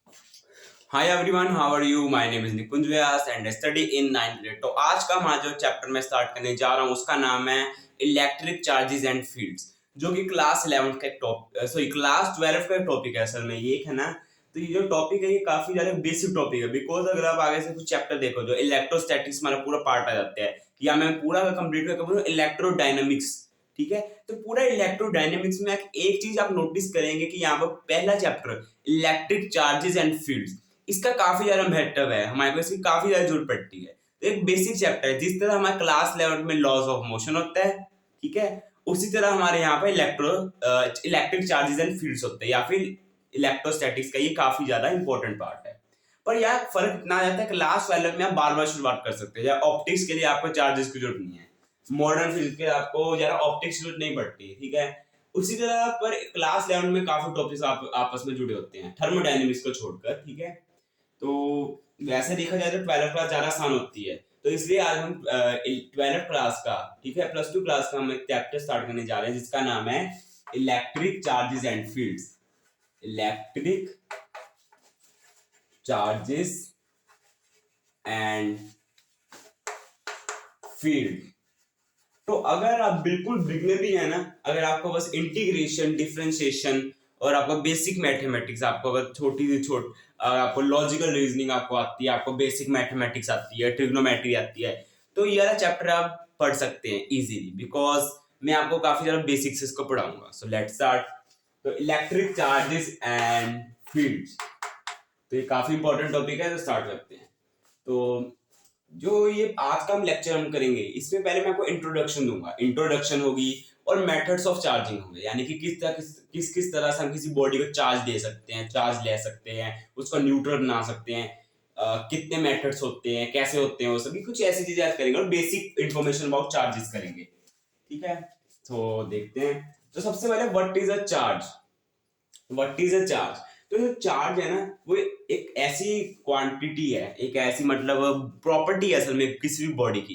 Hi everyone, how are you? My name is Nikunj Vyas and study in 9th grade. तो आज का हमारा जो चैप्टर मैं स्टार्ट करने जा रहा हूँ उसका नाम है इलेक्ट्रिक चार्जेस एंड फील्ड्स, जो कि क्लास 11 का टॉपिक, सॉरी क्लास 12 का टॉपिक है। असल में ये है ना, तो ये जो टॉपिक है ये काफी ज्यादा बेसिक टॉपिक है। बिकॉज अगर आप आगे से कुछ चैप्टर देखो जो इलेक्ट्रोस्टैटिक्स हमारा पूरा पार्ट आ जाता है, या मैं पूरा कंप्लीट करके इलेक्ट्रोडायनामिक्स। ठीक है, तो पूरा इलेक्ट्रोडायनामिक्स में एक चीज आप नोटिस करेंगे कि यहाँ पर पहला chapter electric charges and fields, इसका काफी ज्यादा महत्व है, हमारे को इसकी काफी ज्यादा जरूरत पड़ती है। तो एक बेसिक चैप्टर है, जिस तरह हमारे क्लास 11 में लॉज ऑफ मोशन होता है, ठीक है, उसी तरह हमारे यहाँ पे इलेक्ट्रिक चार्जेस एंड फील्ड्स होते हैं, या फिर इलेक्ट्रोस्टैटिक्स का ये काफी ज्यादा इंपॉर्टेंट पार्ट है। पर यार फर्क इतना आ जाता है, क्लास 12 में आप बार बार शुरुआत कर सकते हैं। ऑप्टिक्स के लिए आपको चार्जेस की जरूरत नहीं है, मॉडर्न फिजिक्स के आपको जरा ऑप्टिक्स की जरूरत नहीं पड़ती, ठीक है। उसी तरह पर क्लास 11 में काफी टॉपिक्स आपस में जुड़े होते हैं, थर्मोडायनेमिक्स को छोड़कर, ठीक है। तो वैसे देखा जाए तो 12th क्लास ज्यादा आसान होती है, तो इसलिए आज हम 12th क्लास का, ठीक है, +2 क्लास का हम एक चैप्टर स्टार्ट करने जा रहे हैं जिसका नाम है electric charges and fields. Electric charges and field. तो अगर आप बिल्कुल बिगनर भी है ना, अगर आपको बस इंटीग्रेशन, डिफरेंशिएशन और आपका बेसिक मैथमेटिक्स, आपको अगर छोटी से आपको लॉजिकल रीजनिंग आपको आती है, आपको बेसिक मैथमेटिक्स आती है, ट्रिग्नोमेट्री आती है, तो ये वाला चैप्टर आप पढ़ सकते हैं इजीली, बिकॉज मैं आपको काफी ज्यादा बेसिक्स इसको पढ़ाऊंगा। So let's start. तो इलेक्ट्रिक चार्जेस एंड फील्ड्स, तो ये काफी इंपॉर्टेंट टॉपिक है, तो स्टार्ट करते हैं। तो जो ये आज का हम लेक्चर हम करेंगे, इसमें पहले मैं आपको इंट्रोडक्शन दूंगा, इंट्रोडक्शन होगी, और मेथड्स ऑफ चार्जिंग होंगे, यानी कि किस तरह से हम किसी बॉडी को चार्ज दे सकते हैं, चार्ज ले सकते हैं, उसको न्यूट्रल बना सकते हैं, कितने मेथड्स होते हैं, कैसे होते हैं, वो सभी कुछ ऐसी चीजें आज करेंगे, और बेसिक इंफॉर्मेशन अबाउट चार्जेस करेंगे, ठीक है। तो देखते हैं। तो सबसे पहले what is a charge. What is a charge? तो जो चार्ज है ना, वो एक ऐसी क्वांटिटी है, एक ऐसी मतलब प्रॉपर्टी है असल में किसी भी बॉडी की,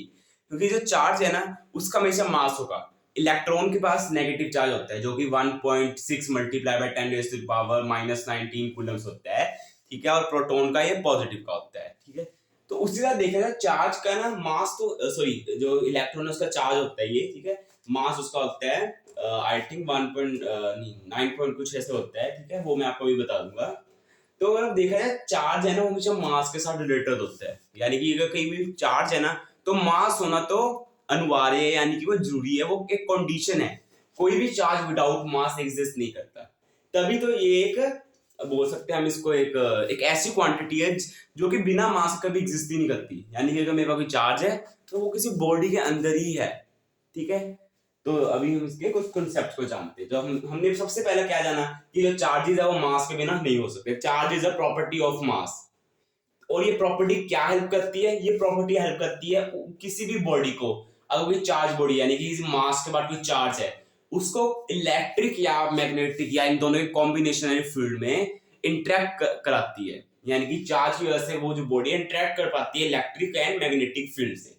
क्योंकि जो चार्ज है ना उसका हमेशा मास होगा। इलेक्ट्रॉन के पास नेगेटिव चार्ज होता है, जो कि 1.6 मल्टीप्लाई बाय 10⁻⁻19 कूलम्स होता है, ठीक है, और प्रोटॉन का ये पॉजिटिव का होता है, ठीक है। तो उसी तरह देखा जाए चार्ज का ना मास, तो सॉरी, जो इलेक्ट्रॉन है उसका चार्ज होता है ये, ठीक है, मास उसका होता है आई थिंक 9 पॉइंट कुछ ऐसे होता है, ठीक है, वो मैं आपको भी बता दूंगा। तो अगर देखा जाए चार्ज है ना, वो हमेशा मास के साथ रिलेटेड होता है, यानी कि अगर कहीं भी चार्ज है ना, तो मास होना तो अनिवार्य है, यानी कि वो जरूरी है, वो एक कंडीशन है। कोई भी चार्ज विदाउट मास एग्जिस्ट नहीं करता। तभी तो ये एक बोल सकते हैं हम इसको एक ऐसी क्वांटिटी है जो कि बिना मास कभी एग्जिस्ट ही नहीं करती, यानी कि अगर मेरे पास कोई चार्ज है तो वो किसी बॉडी के अंदर ही है, ठीक है। तो अभी हम इसके कुछ कॉन्सेप्ट को जानते हैं। जो हमने सबसे पहले क्या जाना कि जो चार्जेस है वो मास के बिना नहीं हो सकते। Charge is a property of mass. और ये प्रॉपर्टी क्या हेल्प करती है? ये प्रॉपर्टी हेल्प करती है किसी भी बॉडी को, अगर कोई चार्ज बॉडी यानी कि किसी मास के बाद कोई चार्ज है, उसको इलेक्ट्रिक या मैग्नेटिक या इन दोनों के कॉम्बिनेशन फील्ड में इंटरेक्ट कराती है, यानी कि चार्ज की वजह से वो जो बॉडी इंटरेक्ट कर पाती है इलेक्ट्रिक एंड मैग्नेटिक फील्ड से,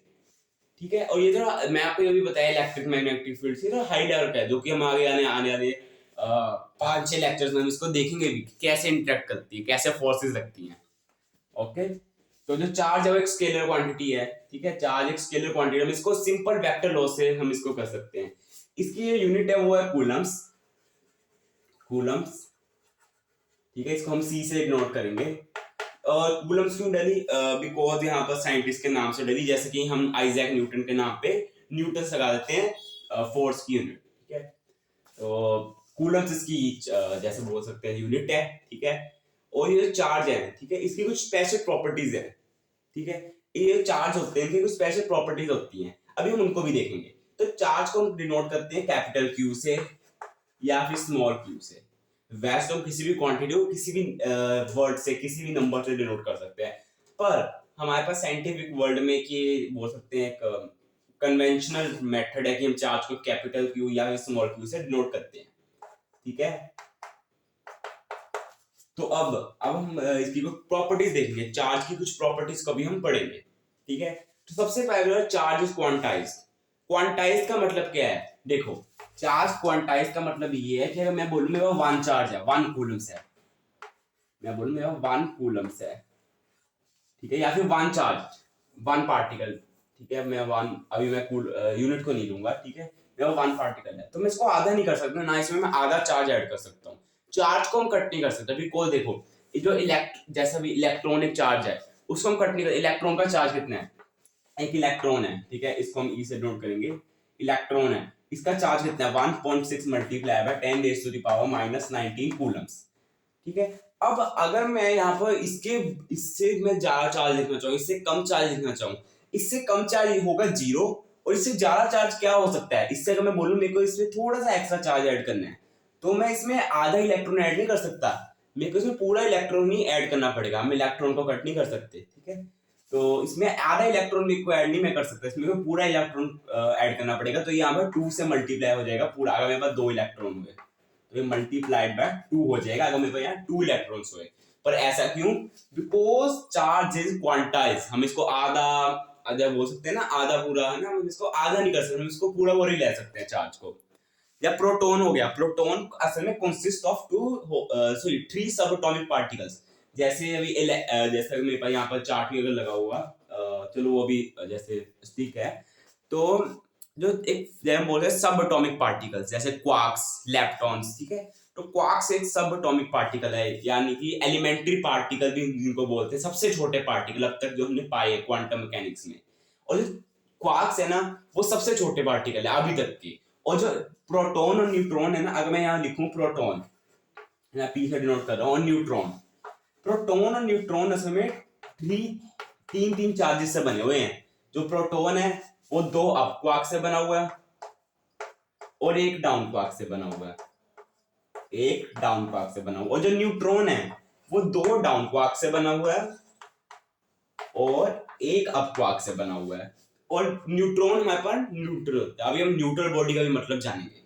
ठीक है। और ये जो मैं आपको ये भी बताया इलेक्ट्रिक मैग्नेटिक फील्ड से तो हाई लेवल का है, जो कि हम आगे आने वाले 5-6 लेक्चर्स में हम इसको देखेंगे भी कि कैसे इंटरेक्ट करती है, कैसे फोर्सेस लगती हैं, ओके। तो जो चार्ज है वो एक स्केलर क्वांटिटी है, ठीक है, चार्ज एक स्केलर क्वांटिटी, हम इसको सिंपल वेक्टर लॉ से हम इसको कर सकते हैं। इसकी जो यूनिट है वो है कूलम्स। कूलम्स, ठीक है, इसको हम सी से नोट करेंगे। और कूलम्स क्यों डली? बिकॉज यहाँ पर साइंटिस्ट के नाम से डली, जैसे कि हम आइजैक न्यूटन के नाम पे न्यूटन लगा देते हैं फोर्स की यूनिट, ठीक है। तो कूलम्स इसकी जैसे बोल सकते हैं यूनिट है, ठीक है। और ये चार्ज है, ठीक है, इसकी कुछ स्पेशल प्रॉपर्टीज है, ठीक है। ये चार्ज होते हैं, इनकी कुछ स्पेशल प्रॉपर्टीज होती हैं, अभी हम उनको भी देखेंगे। तो चार्ज को हम डिनोट करते हैं कैपिटल क्यू से या फिर स्मॉल क्यू से। वैसे तो हम किसी भी क्वांटिटी को किसी भी वर्ड से, किसी भी नंबर से डिनोट कर सकते हैं, पर हमारे पास साइंटिफिक वर्ल्ड में कि बोल सकते हैं एक कन्वेंशनल मेथड है कि हम चार्ज को कैपिटल क्यू या फिर स्मॉल क्यू से डिनोट करते हैं, ठीक है। तो अब हम इसकी कुछ प्रॉपर्टीज देखेंगे, चार्ज की कुछ प्रॉपर्टीज को भी हम पढ़ेंगे, ठीक है। तो सबसे पहले चार्ज इज क्वांटाइज्ड। क्वांटाइज का मतलब क्या है? देखो, चार्ज क्वांटाइज का मतलब ये है कि अगर मैं बोलूं मेरे पास वन चार्ज है, 1 कूलम्स है, मैं बोलूँ मेरा 1 कूलम्स है, ठीक है, या फिर 1 चार्ज 1 पार्टिकल, ठीक है, मैं 1 अभी मैं यूनिट को नहीं लूंगा, ठीक है, मेरा 1 पार्टिकल है, तो मैं इसको आधा नहीं कर सकता ना, इसमें मैं आधा चार्ज ऐड कर सकता हूँ। चार्ज को हम कट नहीं कर सकते, बिकॉज देखो ये जो जैसा भी इलेक्ट्रॉनिक चार्ज है उसको हम कट नहीं कर, इलेक्ट्रॉन का चार्ज कितना है, एक इलेक्ट्रॉन है, ठीक है, इसको हम ई से नोट करेंगे, इलेक्ट्रॉन है, इसका चार्ज कितना है 1.6 multiply by 10 raise to the power -19 coulombs, ठीक है। अब अगर मैं यहाँ पर इससे मैं ज्यादा चार्ज लिखना चाहूँ, इससे कम चार्ज लिखना चाहूँ, इससे कम चार्ज होगा 0, और इससे ज्यादा चार्ज क्या हो सकता है, इससे अगर मैं बोलूँ मेरे को इसमें थोड़ा सा एक्स्ट्रा चार्ज ऐड करना है, तो मैं इसमें आधा इलेक्ट्रॉन ऐड नहीं कर सकता, मेरे को इसमें पूरा इलेक्ट्रॉन ही ऐड करना पड़ेगा, हम इलेक्ट्रॉन को कट नहीं कर सकते, ठीक है। तो इसमें आधा इलेक्ट्रॉन भी को ऐड नहीं मैं कर सकता, इसमें पूरा इलेक्ट्रॉन ऐड करना पड़ेगा, तो यहाँ पर 2 से मल्टीप्लाई हो जाएगा पूरा, अगर मेरे पास 2 इलेक्ट्रॉन हुए तो ये मल्टीप्लाइड बाय 2 हो जाएगा, अगर मेरे पास यहाँ 2 इलेक्ट्रॉन्स हुए। पर ऐसा क्यों, बिकॉज चार्ज इज क्वांटाइज, हम इसको आधा आधा बोल सकते हैं ना, आधा पूरा है ना, हम इसको आधा नहीं कर सकते, हम इसको पूरा पूरा ही ले सकते हैं चार्ज को। या प्रोटॉन हो गया, प्रोटॉन असल में कंसिस्ट ऑफ 3 सब एटॉमिक पार्टिकल्स, जैसे अभी जैसे मेरे पास यहाँ पर चार्ट भी अगर लगा हुआ, चलो वो भी जैसे स्टिक है, तो जो एक जैसे बोलते हैं सब एटॉमिक पार्टिकल्स जैसे क्वार्क्स, लेप्टॉन्स, ठीक है, तो क्वार्क्स एक सब एटॉमिक पार्टिकल है, यानी कि एलिमेंट्री पार्टिकल भी जिनको बोलते हैं, सबसे छोटे पार्टिकल अब तक जो हमने पाए क्वांटम मैकेनिक्स में, और जो क्वार्क्स है ना वो सबसे छोटे पार्टिकल है अभी तक के, और जो प्रोटॉन और न्यूट्रॉन है ना, अगर मैं यहाँ लिखूं प्रोटॉन, मैं पी से डिनोट कर रहा हूँ, और न्यूट्रॉन, प्रोटॉन और न्यूट्रॉन असल में तीन तीन चार्जेस से बने हुए हैं। जो प्रोटॉन है वो 2 अप क्वार्क से बना हुआ है और 1 डाउन क्वार्क से बना हुआ है, 1 डाउन क्वार्क से बना हुआ, और जो न्यूट्रॉन है वो 2 डाउन क्वार्क से बना हुआ है और 1 अप क्वार्क से बना हुआ है, और न्यूट्रॉन हमारे पास न्यूट्रल होता है। अभी हम न्यूट्रल बॉडी का भी मतलब जानेंगे।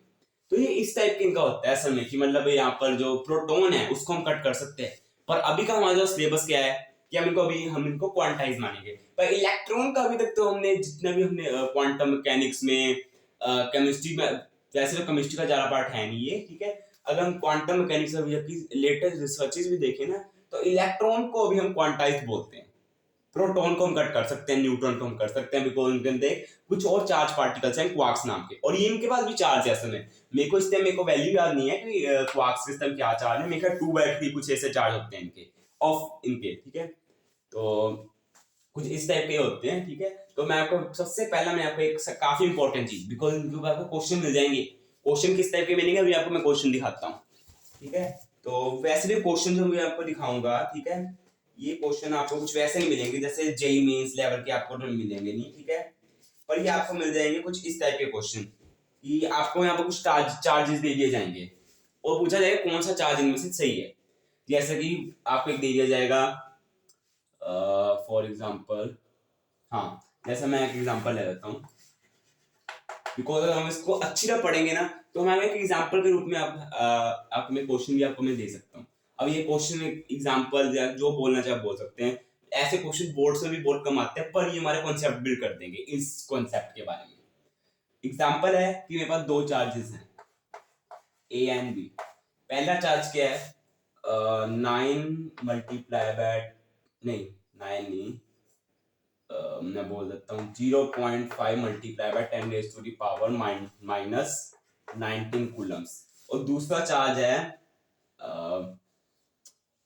तो ये इस टाइप के इनका होता है असल में, कि मतलब यहाँ पर जो प्रोटॉन है उसको हम कट कर सकते हैं, पर अभी का हमारा जो सिलेबस क्या है कि हम इनको क्वांटाइज मानेंगे। पर इलेक्ट्रॉन का अभी तक तो हमने जितना भी हमने क्वांटम मैकेनिक्स में, केमिस्ट्री में, वैसे तो केमिस्ट्री का ज्यादा पार्ट है नहीं ये, ठीक है, अगर हम क्वांटम मैकेनिक्स की लेटेस्ट रिसर्चेस भी देखें ना, तो इलेक्ट्रॉन को अभी हम क्वांटाइज बोलते हैं। प्रोटॉन को हम कट कर सकते हैं, न्यूट्रॉन को हम कर सकते हैं, बिकॉज उनके अंदर कुछ और चार्ज पार्टिकल्स हैं क्वार्क्स नाम के, और ये इनके पास भी चार्ज है असल में। मेरे को वैल्यू याद नहीं है कि क्वार्क्स सिस्टम क्या चार्ज है, मेरे ख्याल 2/3 कुछ ऐसे चार्ज होते हैं इनके ऑफ इनके, ठीक है, तो कुछ इस टाइप के होते हैं, ठीक है। तो मैं आपको सबसे पहला मैं आपको एक काफी इंपॉर्टेंट चीज, बिकॉज इनके ऊपर आपको क्वेश्चन मिल जाएंगे, क्वेश्चन किस टाइप के मिलेंगे अभी आपको मैं क्वेश्चन दिखाता हूँ, ठीक है। तो वैसे भी क्वेश्चन जो मैं आपको दिखाऊंगा, ठीक है, ये क्वेश्चन आपको कुछ वैसे नहीं मिलेंगे जैसे जेई मेंस लेवल के आपको तो मिलेंगे नहीं, ठीक है, पर ये आपको मिल जाएंगे कुछ इस टाइप के क्वेश्चन, कि आपको यहाँ पर कुछ चार्जेस दे दिए जाएंगे और पूछा जाएगा कौन सा चार्ज इनमें से सही है। जैसे कि आपको एक दे दिया जाएगा फॉर एग्जाम्पल, हाँ, जैसे मैं एक एग्जाम्पल ले लेता हूँ, बिकॉज अगर हम इसको अच्छी तरह पढ़ेंगे ना तो हम एक एग्जाम्पल के रूप में आप में क्वेश्चन भी आपको मैं दे सकता हूँ। अब ये क्वेश्चन एग्जाम्पल जो बोलना चाहे बोल सकते हैं, ऐसे क्वेश्चन बोर्ड से भी बहुत कम आते हैं, पर ये हमारे कॉन्सेप्ट बिल्ड कर देंगे इस कॉन्सेप्ट के बारे में। एग्जाम्पल है कि मेरे पास 2 चार्जेस हैं ए एंड बी। पहला चार्ज क्या है, 9 मल्टीप्लाई बाय, नहीं 9 नहीं, मैं बोल देता हूँ 0.5 multiply by 10 raise to the power -19 coulombs. और दूसरा चार्ज है,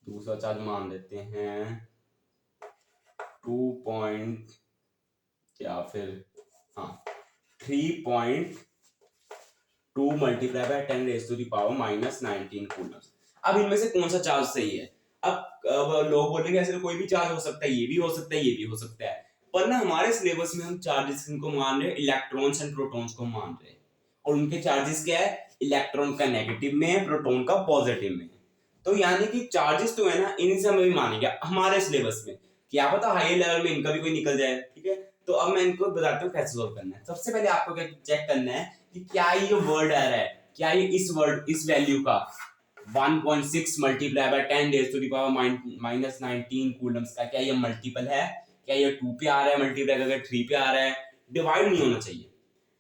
दूसरा चार्ज मान लेते हैं 2 या फिर हाँ 3.2 multiply by 10 raise to the power -19 coulombs. अब इनमें से कौन सा चार्ज सही है? अब लोग बोलेंगे ऐसे तो कोई भी चार्ज हो सकता है, ये भी हो सकता है, ये भी हो सकता है, पर ना हमारे सिलेबस में हम चार्जेस को मान रहे हैं, इलेक्ट्रॉन्स एंड प्रोटॉन्स को मान रहे हैं, और उनके चार्जेस क्या है, इलेक्ट्रॉन का नेगेटिव में है, प्रोटॉन का पॉजिटिव में है। तो यानी कि चार्जेस तो है ना, इन्हीं से हम भी मानेंगे हमारे सिलेबस में, क्या पता हाई लेवल में इनका भी कोई निकल जाए, ठीक है। तो अब मैं इनको बताता हूँ कैसे सॉल्व करना है। सबसे पहले आपको क्या चेक करना है कि क्या ये वर्ड आ रहा है, क्या ये इस वैल्यू का 1.6 multiply by 10 raise to the power -19 coulombs का क्या ये मल्टीपल है, क्या ये 2 पे आ रहा है मल्टीप्लाई करके, 3 पे आ रहा है, डिवाइड नहीं होना चाहिए।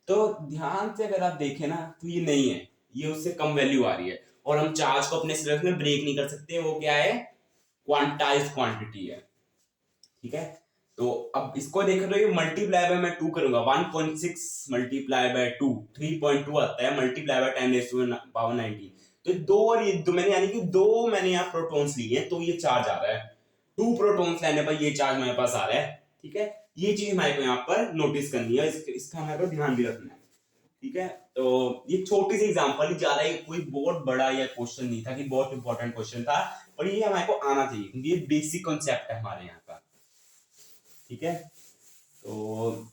तो ध्यान से अगर आप देखें ना तो ये नहीं है, ये उससे कम वैल्यू आ रही है, और हम चार्ज को अपने सिलेबस में ब्रेक नहीं कर सकते। वो क्या है, क्वांटाइज्ड क्वांटिटी है, ठीक है। तो अब इसको देख रहे हो, मल्टीप्लाई बाय मैं 2 करूंगा, 1.6 मल्टीप्लाई बाय 2 3.2 आता है, मल्टीप्लाई बाय 10⁻19। तो दो और ये दो मैंने, यानी कि दो मैंने यहाँ प्रोटॉन्स लिए हैं, तो ये चार्ज आ रहा है, 2 प्रोटॉन्स लेने पर ये चार्ज मेरे पास आ रहा है, ठीक है। ये चीज हमारे को यहाँ पर नोटिस करनी है, इसका हमारे को ध्यान भी रखना है, ठीक है। तो ये छोटी सी एग्जांपल, ज्यादा कोई बहुत बड़ा या क्वेश्चन नहीं था कि बहुत इंपॉर्टेंट क्वेश्चन था, पर ये हमारे को आना चाहिए क्योंकि ये बेसिक कॉन्सेप्ट है हमारे यहाँ का, ठीक है। तो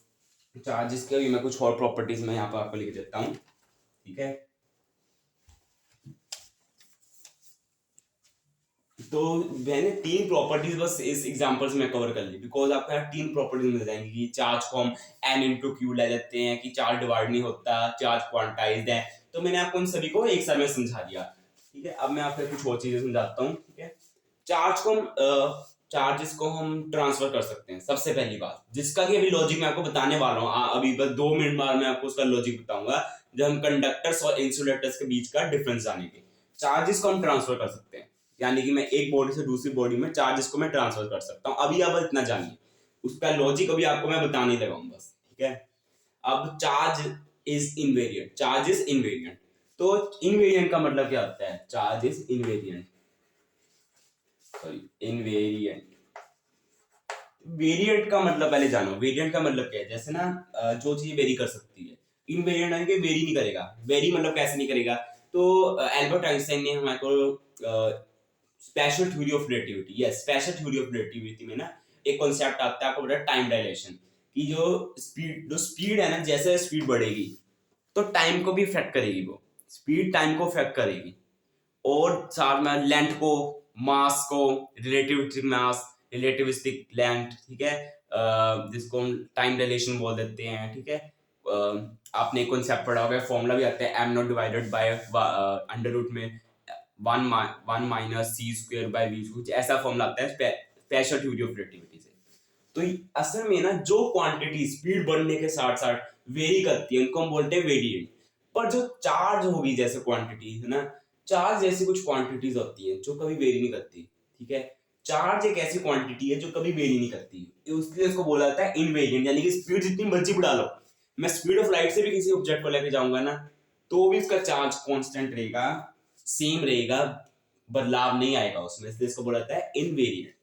चार्जेस के भी मैं कुछ और प्रॉपर्टीज में यहाँ पर आपको लिख देता हूँ, ठीक है। तो मैंने 3 प्रॉपर्टीज बस इस एग्जांपल्स में कवर कर ली, बिकॉज आपको यहाँ 3 प्रॉपर्टीज मिल जाएंगी कि चार्ज को हम n इंटू क्यू ले लेते हैं, कि चार्ज डिवाइड नहीं होता, चार्ज क्वांटाइज्ड है। तो मैंने आपको उन सभी को एक साथ में समझा दिया, ठीक है। अब मैं आपको कुछ और चीजें समझाता हूँ, ठीक है। चार्ज को हम चार्जेस को हम ट्रांसफर कर सकते हैं, सबसे पहली बात, जिसका कि अभी लॉजिक मैं आपको बताने वाला हूँ, अभी बस 2 मिनट बाद मैं आपको उसका लॉजिक बताऊंगा, जब हम कंडक्टर्स और इंसुलेटर्स के बीच का डिफरेंस जानेंगे। चार्जेस को हम ट्रांसफर कर सकते हैं, यानी कि मैं एक बॉडी से दूसरी बॉडी में चार्जेस को मैं ट्रांसफर कर सकता हूँ। अभी आप इतना जानिए, उसका लॉजिक अभी आपको मैं बताने लगा हूँ बस, ठीक है। अब charge is invariant, charge is invariant. तो इनवेरिएंट का मतलब क्या होता है? Charge is invariant, sorry invariant. Variant का मतलब पहले जानो, वेरिएंट का मतलब क्या है? जैसे ना जो चीज वेरी कर सकती है, इनवेरिएंट यानी कि वेरी नहीं करेगा। वेरी मतलब कैसे नहीं करेगा? तो एल्बर्ट आइंस्टाइन ने हमारे को special theory of relativity, yes special theory of relativity में ना एक कॉन्सेप्ट आता है, आपको पता है टाइम डायलेशन, कि जो स्पीड है ना, जैसे स्पीड बढ़ेगी तो टाइम को भी इफेक्ट करेगी, वो स्पीड टाइम को इफेक्ट करेगी, और साथ में लेंथ को, मास को, रिलेटिविस्टिक मास, रिलेटिविस्टिक लेंथ, ठीक है, जिसको हम टाइम डायलेशन बोल देते हैं, ठीक है। आपने एक कॉन्सेप्ट पढ़ा होगा, फॉर्मूला भी आता है, m naught divided by under root में 1 minus c square by v, कुछ ऐसा फॉर्मूला आता है स्पेशल थ्योरी ऑफ रिलेटिविटी से। तो असल में ना जो क्वांटिटी स्पीड बढ़ने के साथ साथ वेरी करती है, उनको हम बोलते हैं वेरिएंट। पर जो चार्ज होगी जैसे क्वांटिटी है ना, चार्ज जैसी कुछ क्वांटिटीज होती है जो कभी वेरी नहीं करती, ठीक है। चार्ज एक ऐसी क्वांटिटी है जो कभी वेरी नहीं करती, इसलिए इसको बोला जाता है इनवेरिएंट, यानी कि स्पीड जितनी मर्जी बढ़ा लो, मैं स्पीड ऑफ लाइट से भी किसी ऑब्जेक्ट को लेके जाऊंगा ना, तो भी इसका चार्ज कांस्टेंट रहेगा, सेम रहेगा, बदलाव नहीं आएगा उसमें, इसलिए इसको बोला जाता है इनवेरिएंट,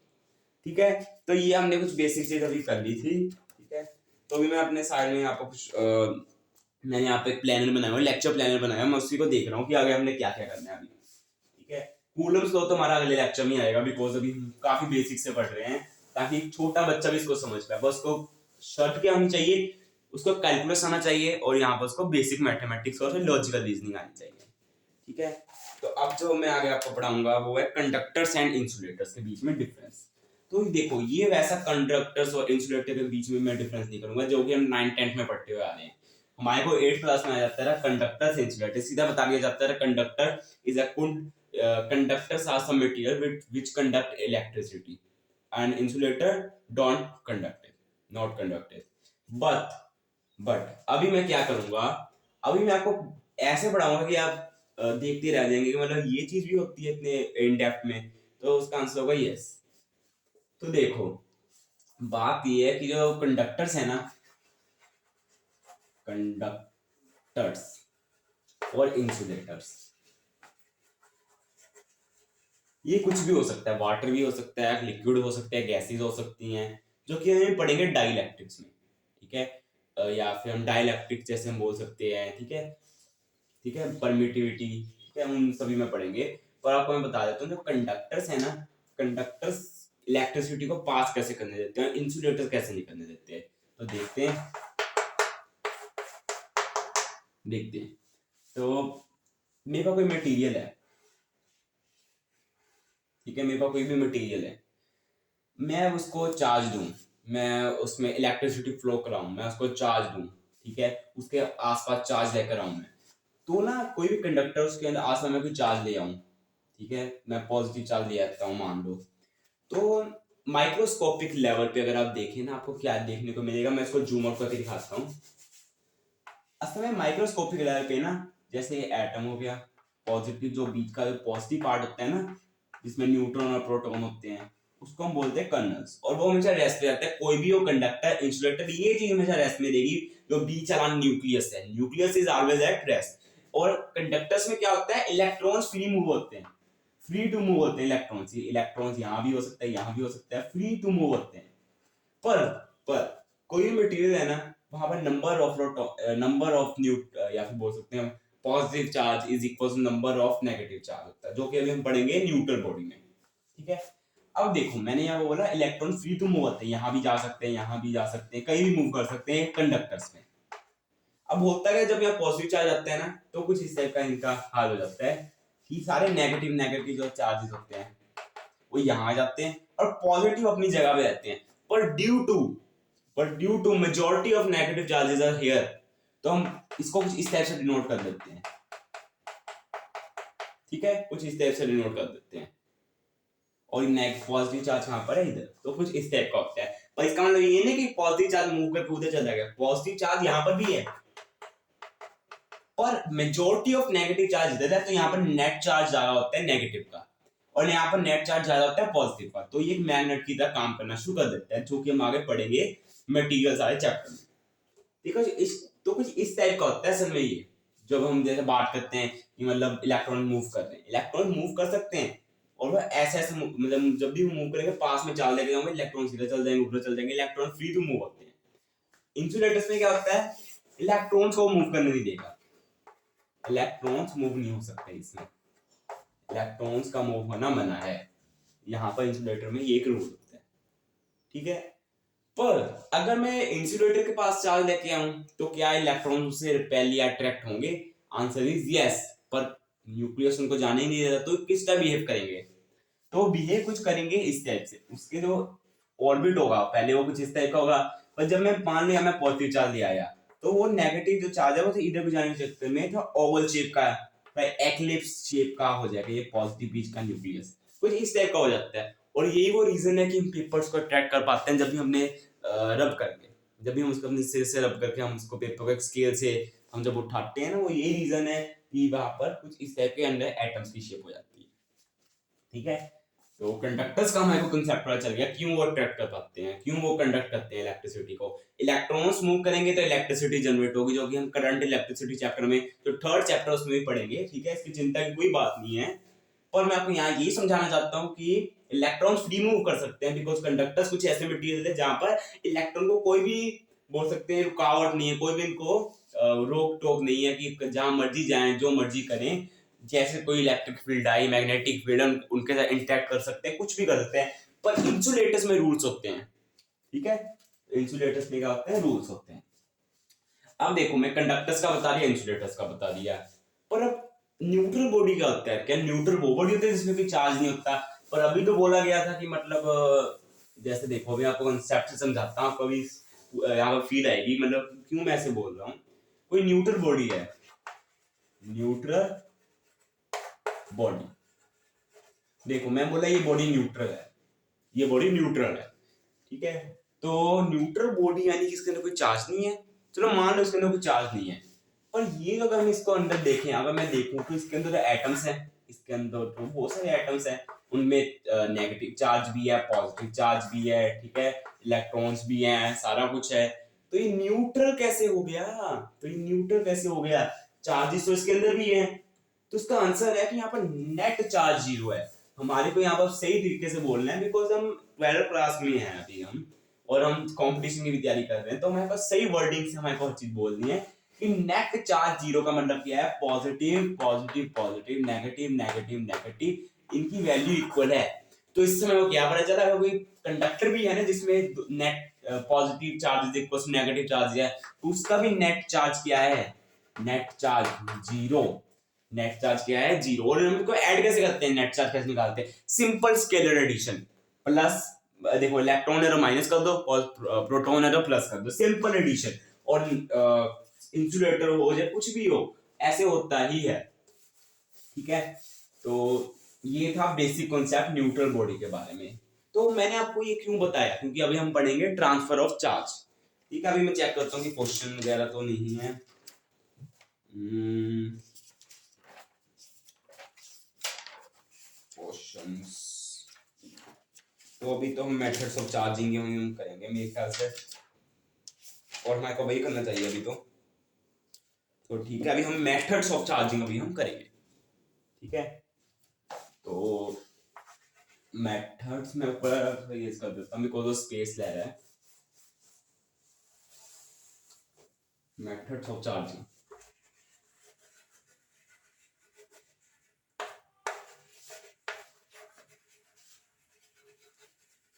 ठीक है। तो ये हमने कुछ बेसिक चीज अभी कर ली थी, ठीक है। तो अभी मैं अपने साइड में यहाँ पर कुछ मैंने यहाँ पे एक प्लानर बनाया हुआ, लेक्चर प्लानर बनाया हुआ, मैं उसी को देख रहा हूँ कि आगे हमने क्या क्या करना है अभी, ठीक है। कूलम्स लॉ तो हमारा अगले लेक्चर में आएगा, बिकॉज अभी हम काफी बेसिक से पढ़ रहे हैं, ताकि छोटा बच्चा भी इसको समझ पाए। बस उसको शर्त क्या होनी चाहिए? उसको कैलकुलस आना चाहिए, और यहाँ पर उसको बेसिक मैथमेटिक्स और लॉजिकल रीजनिंग आनी चाहिए, ठीक है। तो अब जो मैं आगे आपको पढ़ाऊंगा वो है कंडक्टर्स एंड इंसुलेटर्स के बीच में डिफरेंस। तो देखो, ये वैसा कंडक्टर्स और इंसुलेटर के बीच में मैं डिफरेंस नहीं करूंगा जो कि हम 9th-10th में पढ़ते हुए आ रहे हैं। हमारे को 8th क्लास में आ जाता है कंडक्टर्स इंसुलेटर, सीधा बता दिया जाता है conductor is a conductors are some material which conduct electricity and insulator don't conduct it, not conduct it, but अभी मैं क्या करूंगा, अभी मैं आपको ऐसे पढ़ाऊंगा कि आप देखते रह जाएंगे कि मतलब ये चीज भी होती है इतने इन डेप्थ में, तो उसका आंसर होगा यस। तो देखो, बात ये है कि जो कंडक्टर्स है ना, कंडक्टर्स और इंसुलेटर्स, ये कुछ भी हो सकता है, वाटर भी हो सकता है, लिक्विड हो सकता है, गैसेस हो सकती हैं, जो कि हम पढ़ेंगे डाइलेक्ट्रिक्स में, ठीक है। या फिर हम डाइलेक्ट्रिक जैसे हम बोल सकते हैं, ठीक है, ठीक है, परमिटिविटी, ठीक है, उन सभी में पढ़ेंगे। पर आपको मैं बता देता हूँ, जो कंडक्टर्स है ना, कंडक्टर्स इलेक्ट्रिसिटी को पास कैसे करने देते हैं, इंसुलेटर कैसे नहीं करने देते हैं, तो देखते हैं, देखते हैं। तो मेरे पास कोई मटेरियल है, ठीक है, मेरे पास कोई भी मटेरियल है, मैं उसको चार्ज दूं, मैं उसमें इलेक्ट्रिसिटी फ्लो कराऊं, मैं उसको चार्ज दूं, ठीक है, उसके आसपास चार्ज लेकर आऊं मैं, तो ना कोई भी कंडक्टर उसके अंदर आसपास में कोई चार्ज ले आऊं, ठीक है, मैं पॉजिटिव चार्ज ले आता हूं मान लो, तो माइक्रोस्कोपिक लेवल पे अगर आप देखें ना, आपको क्या देखने को मिलेगा, मैं इसको जूम आउट करके दिखाता हूँ। असल में माइक्रोस्कोपिक लेवल पे ना, जैसे एटम हो गया, पॉजिटिव जो बीच का पॉजिटिव पार्ट होता है ना, जिसमें न्यूट्रॉन और प्रोटॉन होते हैं, उसको हम बोलते हैं कर्नल्स, और वो हमेशा रेस्ट पे रहता है। कोई भी हो, कंडक्टर, इंसुलेटर, ये चीज हमेशा रेस्ट में देगी। जो बीच वाला न्यूक्लियस है, nucleus is always at rest. और कंडक्टर्स में क्या होता है, इलेक्ट्रॉन्स फ्री मूव होते हैं, फ्री टू मूव होते हैं इलेक्ट्रॉन्स। ये इलेक्ट्रॉन्स यहाँ भी हो सकता है, यहाँ भी हो सकता है, फ्री टू मूव होते हैं। पर कोई भी मटेरियल है ना, वहां पर नंबर ऑफ या फिर बोल सकते हैं positive charge is equal to number of negative charge होता है, जो कि अभी हम पढ़ेंगे न्यूट्रल बॉडी में। ठीक है, अब देखो मैंने यहाँ बोला इलेक्ट्रॉन फ्री टू मूव होते हैं, यहाँ भी जा सकते हैं, यहाँ भी जा सकते हैं, कहीं भी मूव कर सकते हैं कंडक्टर्स में। अब होता है जब यहाँ पॉजिटिव चार्ज आते हैं ना, तो कुछ इस टाइप का इनका हाल हो जाता है कि सारे नेगेटिव नेगेटिव जो चार्जेस होते हैं वो यहाँ आ जाते हैं और पॉजिटिव अपनी जगह पे रहते हैं। पर due to majority of negative charges are here, तो हम इसको कुछ इस टाइप से डिनोट कर देते हैं। ठीक है, कुछ इस टाइप से डिनोट कर देते हैं। और पॉजिटिव चार्ज कहाँ पर है, इधर, तो कुछ इस टाइप का होता है। पर इसका मतलब ये नहीं कि पॉजिटिव चार्ज मूव करके उधर चला गया, पॉजिटिव चार्ज यहाँ पर भी है और मेजॉरिटी ऑफ नेगेटिव चार्ज इधर है, तो यहाँ पर नेट चार्ज ज्यादा होता है नेगेटिव का, और यहाँ पर नेट चार्ज ज्यादा होता है पॉजिटिव का। तो ये मैग्नेट की तरह काम करना शुरू कर देता है, जो कि हम आगे पढ़ेंगे मटेरियल सारे चैप्टर में। ठीक है, तो कुछ इस टाइप का होता है असल में ये। जब हम जैसे बात करते हैं कि मतलब इलेक्ट्रॉन मूव कर रहे हैं, इलेक्ट्रॉन मूव कर सकते हैं, और वो ऐसे ऐसे मतलब जब भी वो मूव करेंगे पास में चाल लेके जाओगे, इलेक्ट्रॉन सीधे चल जाएंगे, ऊपर चल जाएंगे, इलेक्ट्रॉन फ्री टू मूव होते हैं। इंसुलेटर्स में क्या होता है, इलेक्ट्रॉन्स को मूव करने नहीं देगा, इलेक्ट्रॉन्स मूव नहीं हो सकते इसमें, इलेक्ट्रॉन्स का मूव होना मना है। यहाँ पर इंसुलेटर में ये एक रूल होता है। ठीक है, पर अगर मैं इंसुलेटर के पास चार्ज लेके आऊं तो क्या इलेक्ट्रॉन उससे रिपेल या अट्रैक्ट होंगे? Answer is yes. पर न्यूक्लियस उनको जाने ही नहीं देता, तो किस तरह बिहेव करेंगे? तो बिहेव कुछ करेंगे इस टाइप से। उसके जो ऑर्बिट होगा पहले वो कुछ इस टाइप का होगा, पर जब मैं मान लिया मैं पॉजिटिव चार्ज ले आया, तो वो नेगेटिव जो चार्ज है वो तो इधर को जाने के चक्कर में थोड़ा ओवल शेप का, एक्लिप्स शेप का हो जाएगा, ये पॉजिटिव बीच का न्यूक्लियस कुछ इस टाइप का हो जाता है। और यही वो रीजन है कि हम पेपर्स को अट्रैक्ट कर पाते हैं, जब भी हमने रब करके, जब भी हम उसको अपने सिर से रब करके हम उसको पेपर को एक स्केल से हम जब उठाते हैं ना, वो यही रीजन है कि वहां पर कुछ इस टाइप के अंदर एटम्स की शेप हो जाती है। ठीक है, तो कंडक्टर्स का हमारे को कंसेप्ट पता चल गया, क्यों वो अट्रैक्ट कर पाते हैं, क्यों वो कंडक्ट करते हैं इलेक्ट्रिसिटी को। इलेक्ट्रॉन्स मूव करेंगे तो इलेक्ट्रिसिटी जनरेट होगी, जो कि हम करंट इलेक्ट्रिसिटी चैप्टर में, जो थर्ड चैप्टर उसमें भी पढ़ेंगे। ठीक है, इसकी चिंता की कोई बात नहीं है। पर मैं आपको यहाँ ये समझाना चाहता हूँ कि इलेक्ट्रॉन्स फ्री मूव कर सकते हैं, बिकॉज कंडक्टर्स कुछ ऐसे मटेरियल है जहां पर इलेक्ट्रॉन को कोई भी बोल सकते हैं रुकावट नहीं है, कोई भी इनको रोक टोक नहीं है कि जहां मर्जी जाएं, जो मर्जी करें। जैसे कोई electric field I, magnetic field, उनके साथ इंटरेक्ट कर सकते हैं, कुछ भी कर सकते हैं। पर इंसुलेटर्स में रूल्स होते हैं। ठीक है, इंसुलेटर्स में क्या होते हैं, रूल्स होते हैं। अब देखो मैं कंडक्टर्स का बता दिया, इंसुलेटर्स का बता दिया, पर अब न्यूट्रल बॉडी क्या होता है? क्या न्यूट्रल वो बॉडी होती है जिसमें कोई चार्ज नहीं होता? पर अभी तो बोला गया था कि मतलब जैसे देखो अभी आपको कंसेप्ट से समझाता हूँ, आपको अभी यहाँ पर फील आएगी मतलब क्यों मैं ऐसे बोल रहा हूँ। कोई न्यूट्रल बॉडी है, न्यूट्रल बॉडी, देखो मैं बोला ये बॉडी न्यूट्रल है, ये बॉडी न्यूट्रल है। ठीक है, तो न्यूट्रल बॉडी यानी कि इसके अंदर कोई चार्ज नहीं है। चलो मान लो इसके अंदर कोई चार्ज नहीं है, पर ये अगर हम इसको अंदर देखें, अगर मैं देखूं तो इसके अंदर एटम्स हैं, इसके अंदर तो बहुत सारे एटम्स हैं, उनमें नेगेटिव चार्ज भी है, पॉजिटिव चार्ज भी है, ठीक है, इलेक्ट्रॉन्स भी हैं, सारा कुछ है। तो ये न्यूट्रल कैसे हो गया? तो ये न्यूट्रल कैसे हो गया? चार्जेस तो इसके अंदर भी है। तो इसका आंसर है कि यहाँ पर नेट चार्ज जीरो है। हमारे को यहाँ पर सही तरीके से बोलना है, बिकॉज हम 12th क्लास में हैं अभी हम, और हम कंपटीशन की भी तैयारी कर रहे हैं, तो हमारे पास सही वर्डिंग से हमारे को हर चीज बोलनी है कि नेट चार्ज जीरो का मतलब क्या है? Positive positive positive, negative negative negative, इनकी वैल्यू इक्वल है। तो इससे मेरे को क्या पता चला, कोई कंडक्टर भी है ना जिसमें net positive charge equal to negative charge है, तो उसका भी नेट चार्ज क्या है? Net charge zero. Net charge क्या है? जीरो। और हम इसको ऐड कैसे करते हैं, नेट चार्ज कैसे निकालते हैं? सिंपल स्केलर एडिशन, प्लस देखो इलेक्ट्रॉन है तो माइनस कर दो और प्रोटॉन है तो प्लस कर दो, सिंपल एडिशन। और इंसुलेटर हो या कुछ भी हो, ऐसे होता ही है। ठीक है, तो ये था बेसिक कॉन्सेप्ट न्यूट्रल बॉडी के बारे में। तो मैंने आपको ये क्यों बताया, क्योंकि अभी हम पढ़ेंगे ट्रांसफर ऑफ चार्ज। ठीक है, अभी मैं चेक करता हूँ कि क्वेश्चन वगैरह तो नहीं है। क्वेश्चंस। तो अभी तो हम मेथड्स ऑफ चार्जिंग हम करेंगे मेरे ख्याल से, और हमारे को वही करना चाहिए अभी तो ठीक है, अभी हम मेथड्स ऑफ चार्जिंग अभी हम करेंगे, ठीक है। तो मेथड्स में ऊपर ये कर देता हूँ बिकॉज स्पेस ले रहा है। मेथड्स ऑफ चार्जिंग,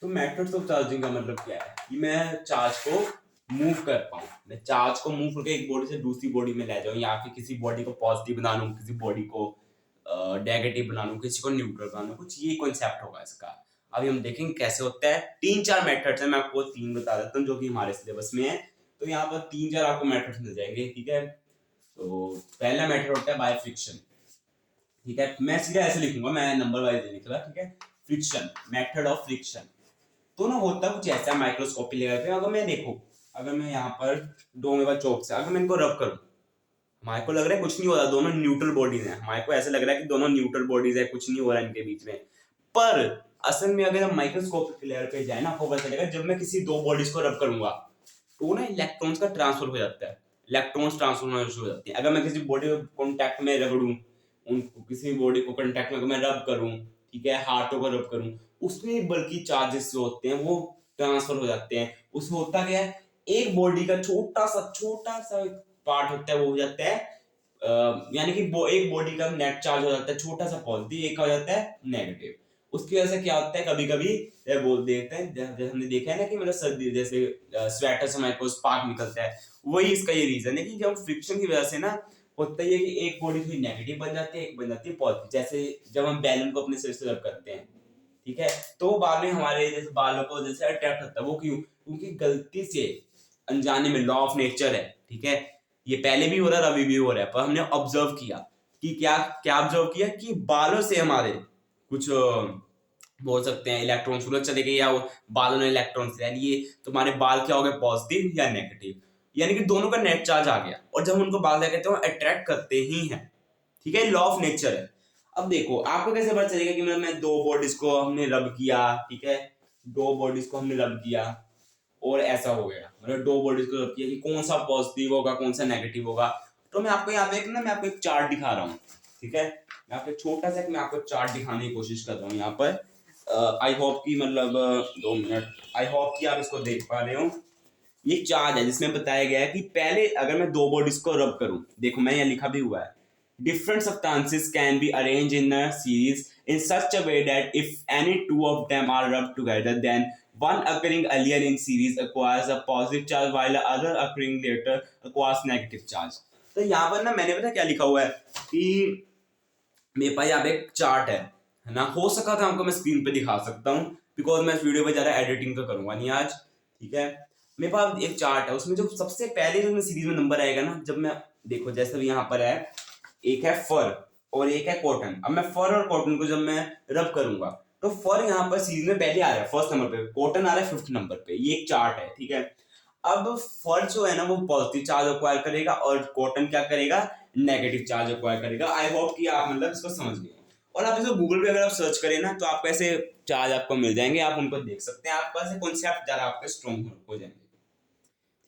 तो मेथड्स ऑफ चार्जिंग का मतलब क्या है कि मैं चार्ज को मूव कर पाऊँ, मैं चार्ज को मूव करके एक बॉडी से दूसरी बॉडी में ले जाऊँ, या फिर किसी बॉडी को पॉजिटिव बना लूँ, किसी बॉडी को नेगेटिव बना लूँ, किसी को न्यूट्रल बना लूँ, कुछ ये कॉन्सेप्ट होगा इसका। अभी हम देखेंगे कैसे होता है। 3-4 मेथड्स हैं, मैं आपको 3 बता देता हूँ जो कि हमारे सिलेबस में है। तो यहाँ पर 3-4 आपको मेथड्स मिल जाएंगे, ठीक है। तो पहला मेथड होता है बाय फ्रिक्शन, ठीक है। मैं सीधा ऐसे लिखूंगा, मैं नंबर वाइज लिख रहा, ठीक है। Friction, method of friction. तो ना होता कुछ ऐसा माइक्रोस्कोपी लेवल पे, अगर मैं देखो, अगर मैं यहाँ पर दो मेरे पास चौक से अगर मैं इनको रब करूँ, हमारे को लग रहा है कुछ नहीं हो रहा, दोनों न्यूट्रल बॉडीज हैं, हमारे को ऐसा लग रहा है कि दोनों न्यूट्रल बॉडीज है, कुछ नहीं हो रहा है इनके बीच में। पर असल में अगर हम माइक्रोस्कोपिक लेवल पे जाए ना, आपको पता चलेगा जब मैं किसी दो बॉडीज को रब करूंगा तो ना इलेक्ट्रॉन्स का ट्रांसफर हो जाता है, इलेक्ट्रॉन्स ट्रांसफर होना शुरू हो जाते हैं। अगर मैं किसी बॉडी को कॉन्टैक्ट में रगड़ूं, उनको किसी बॉडी को कॉन्टैक्ट में मैं रब करूं, ठीक है, हाथों को रब करूं, उसमें बल्कि चार्जेस जो होते हैं वो ट्रांसफर हो जाते हैं। उसमें होता क्या है, एक बॉडी का छोटा सा पार्ट होता है वो हो जाता है यानी कि एक बॉडी का नेट चार्ज हो जाता है छोटा सा पॉजिटिव, एक हो जाता है नेगेटिव। उसकी वजह से क्या होता है, कभी कभी बोल देते हैं, जैसे हमने देखा है ना कि मतलब सर्दी जैसे स्वेटर से हमारे को स्पार्क निकलता है, वही इसका ये रीजन है कि जब फ्रिक्शन की वजह से ना होता है कि एक बॉडी थोड़ी नेगेटिव बन जाती है, एक बन जाती है पॉजिटिव। जैसे जब हम बैलून को अपने सिर से रब करते हैं, ठीक है, तो बाद में हमारे जैसे बालों को जैसे अट्रैक्ट होता है, वो क्यों, क्योंकि गलती से अनजाने में, लॉ ऑफ नेचर है, ठीक है, ये पहले भी हो रहा है अभी भी हो रहा है, पर हमने ऑब्जर्व किया कि क्या क्या ऑब्जर्व किया कि बालों से हमारे कुछ बोल सकते हैं इलेक्ट्रॉन सूरज चले गए, या वो बालों ने इलेक्ट्रॉन से, यानी ये तुम्हारे बाल क्या हो गए, पॉजिटिव या नेगेटिव, यानी कि दोनों का नेट चार्ज आ गया। और जब हम उनको बाल कहते हैं अट्रैक्ट करते ही हैं, ठीक है, लॉ ऑफ नेचर है। अब देखो आपको कैसे पता चलेगा कि मतलब मैं दो बॉडीज को हमने रब किया, ठीक है, दो बॉडीज को हमने रब किया और ऐसा हो गया, मतलब दो बॉडीज को रब किया कि कौन सा पॉजिटिव होगा कौन सा नेगेटिव होगा। तो मैं आपको यहाँ पे मैं आपको एक चार्ट दिखा रहा हूँ, ठीक है, मैं आपको छोटा सा मैं आपको चार्ट दिखाने की कोशिश कर रहा हूँ यहाँ पर। आई होप कि मतलब 2 मिनट, आई होप कि आप इसको देख पा रहे हो। ये चार्ट है जिसमें बताया गया है कि पहले अगर मैं दो बॉडीज को रब करूं, देखो मैं यहाँ लिखा भी हुआ है, different substances can be arranged in a series in such a way that if any two of them are rubbed together, then one occurring earlier in series acquires a positive charge while the other occurring later acquires negative charge। तो यहाँ पर ना मैंने पता क्या लिखा हुआ है कि मेरे पास यहाँ पे एक चार्ट है ना, हो सका था हमको मैं स्क्रीन पे दिखा सकता हूँ बिकॉज मैं इस वीडियो पे ज्यादा एडिटिंग तो करूंगा नहीं आज, ठीक है। मेरे पास एक चार्ट है, उसमें जो सबसे पहले जो सीरीज में नंबर आएगा ना, जब मैं देखो जैसे यहाँ पर है, एक है फर और एक है कॉटन। अब मैं फर और कॉटन को जब मैं रब करूंगा तो फर यहाँ पर सीरीज में पहले आ रहा है फर्स्ट नंबर पे, कॉटन आ रहा है 5th नंबर पे, ये एक चार्ट है, ठीक है। अब फर जो है ना वो पॉजिटिव चार्ज एक्वायर करेगा और कॉटन क्या करेगा, नेगेटिव चार्ज एक्वायर करेगा। आई होप कि आप मतलब इसको समझ गए। और आप इसको गूगल पे अगर आप सर्च करें ना तो आपको ऐसे चार्ज आपको मिल जाएंगे, आप उनको देख सकते हैं, आपका ऐसे कॉन्सेप्ट ज्यादा आपके स्ट्रॉन्ग हो जाएंगे,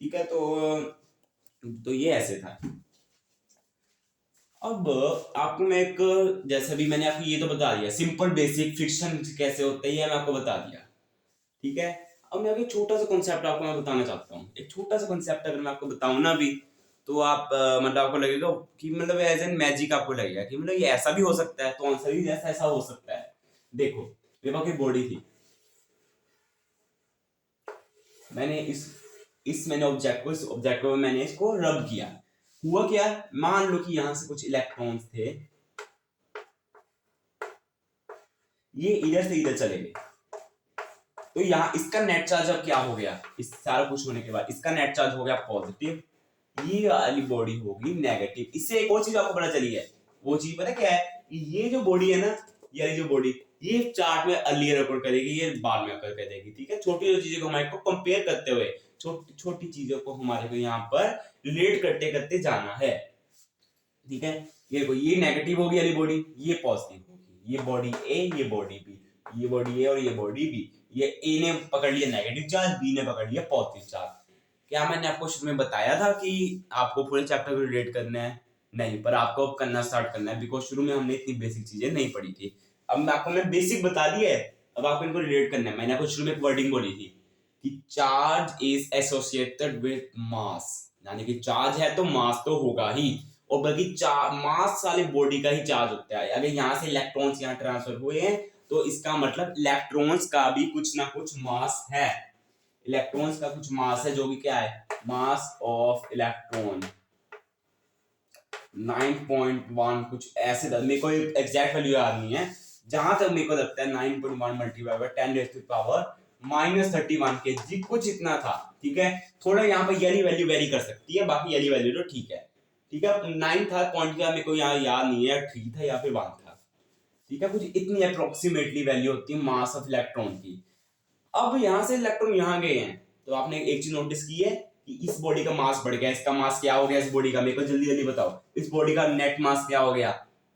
ठीक है। तो ये ऐसे था। अब आपको मैं एक, जैसे भी मैंने आपको ये तो बता दिया सिंपल बेसिक फ्रिक्शन कैसे होता है, ये मैं आपको बता दिया, ठीक है। अब मैं अभी छोटा सा कॉन्सेप्ट आपको मैं बताना चाहता हूँ, एक छोटा सा कॉन्सेप्ट अगर मैं आपको बताऊं ना अभी, तो आप मतलब आपको लगेगा कि मतलब एज एन मैजिक आपको लगेगा कि मतलब ये ऐसा भी हो सकता है, तो आंसर भी जैसा ऐसा हो सकता है। देखो मेरे पास एक बॉडी थी, मैंने इस मैंने ऑब्जेक्ट को मैंने इसको रब किया, हुआ क्या, मान लो कि यहां से कुछ इलेक्ट्रॉन्स थे, ये इधर से इधर चले गए, तो यहाँ इसका नेट चार्ज अब क्या हो गया, इस सारा कुछ होने के बाद इसका नेट चार्ज हो गया पॉजिटिव, ये वाली बॉडी होगी नेगेटिव। इससे एक और चीज आपको पता चली है, वो चीज पता क्या है, ये जो बॉडी है ना, ये जो बॉडी ये चार्ट में अर्लियर अकर करेगी, ये बाद में अकर करेगी, ठीक है। छोटी छोटी चीजों को हमारे को कंपेयर करते हुए, छोटी छोटी चीजों को हमारे को यहाँ पर रिलेट करते करते जाना है, ठीक है। ये देखो ये नेगेटिव होगी वाली बॉडी, ये पॉजिटिव होगी, ये बॉडी ए, ये बॉडी बी, ये बॉडी ए और ये बॉडी बी। ये ए ने पकड़ लिया नेगेटिव चार्ज, बी ने पकड़ लिया पॉजिटिव चार्ज। क्या मैंने आपको शुरू में बताया था कि आपको पूरे चैप्टर को रिलेट करना है? नहीं, पर आपको अब करना स्टार्ट करना है, बिकॉज शुरू में हमने इतनी बेसिक चीजें नहीं पढ़ी थी। अब मैं आपको बेसिक बता दी है, अब आपको इनको रिलेट करना है। मैंने आपको शुरू में एक वर्डिंग बोली थी कि charge is associated with mass, यानी कि चार्ज है तो मास तो होगा ही, और बल्कि मास वाले बॉडी का ही चार्ज होता है। अगर यहाँ से इलेक्ट्रॉन्स यहाँ ट्रांसफर हुए हैं तो इसका मतलब इलेक्ट्रॉन्स का भी कुछ ना कुछ मास है। इलेक्ट्रॉन्स का कुछ मास है, जो कि क्या है, मास ऑफ इलेक्ट्रॉन 9.1 कुछ ऐसे, मेरे को एग्जैक्ट वैल्यू याद नहीं है, जहां तक मेरे को लगता है 9.1 मल्टीप्लाई बाय 10⁻³ kg कुछ इतना था। ठीक है, थोड़ा यहाँ पे ये वैल्यू वेरी कर सकती है, बाकी ये वैल्यू तो ठीक है। ठीक है, 9 था, पॉइंट का मेरे को यहाँ याद नहीं है, 3 था या फिर 1 था। ठीक है, कुछ इतनी अप्रोक्सीमेटली वैल्यू होती है मास ऑफ इलेक्ट्रॉन की। अब यहाँ से इलेक्ट्रॉन यहाँ गए हैं, तो आपने एक चीज नोटिस की है कि इस बॉडी का मास बढ़ गया, इसका मास क्या हो गया इस बॉडी का, मेरे को जल्दी जल्दी बताओ। इस बॉडी का नेट मास क्या हो गया,